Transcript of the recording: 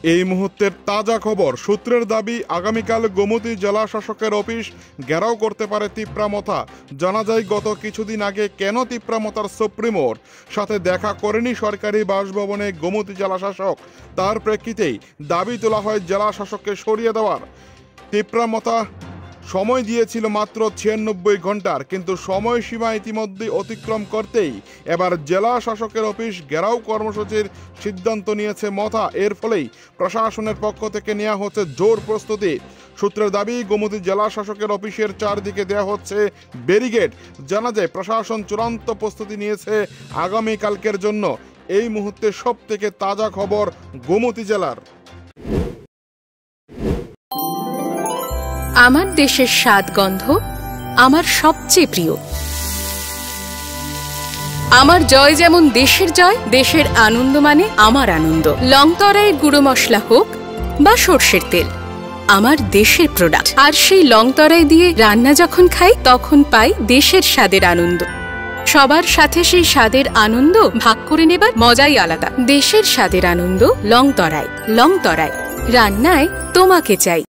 এই মুহূর্তের তাজা খবর, সূত্রের দাবি আগামীকাল গোমতী জেলা শাসকের অফিস ঘেরাও করতে পারে তিপ্রামথা। জানা যায় গত কিছুদিন আগে কেন তিপ্রামথার সুপ্রিমোর সাথে দেখা করেনি সরকারি বাসভবনে গোমতী জেলা শাসক, তার প্রেক্ষিতেই দাবি তোলা হয় জেলা শাসককে সরিয়ে দেওয়ার। তিপ্রামথা সময় দিয়েছিল মাত্র 96 ঘন্টার, কিন্তু সময়সীমা ইতিমধ্যে অতিক্রম করতেই এবার জেলা শাসকের অফিস ঘেরাও কর্মসূচির সিদ্ধান্ত নিয়েছে মথা। এর ফলেই প্রশাসনের পক্ষ থেকে নেওয়া হচ্ছে জোর প্রস্তুতি। সূত্রের দাবি গোমতী জেলা শাসকের অফিসের চারদিকে দেওয়া হচ্ছে ব্যারিকেড। জানা যায় প্রশাসন চূড়ান্ত প্রস্তুতি নিয়েছে আগামীকালকের জন্য। এই মুহূর্তে সব থেকে তাজা খবর গোমতী জেলার। আমার দেশের স্বাদ গন্ধ আমার সবচেয়ে প্রিয়। আমার জয় যেমন দেশের জয়, দেশের আনন্দ মানে আমার আনন্দ। লংতরাইয়ের গুঁড়ো মশলা হোক বা সর্ষের তেল, আমার দেশের প্রোডাক্ট। আর সেই লংতরাই দিয়ে রান্না যখন খাই তখন পাই দেশের স্বাদের আনন্দ। সবার সাথে সেই স্বাদের আনন্দ ভাগ করে নেবার মজাই আলাদা। দেশের স্বাদের আনন্দ লংতরাই। লংতরাই, রান্নায় তোমাকে চাই।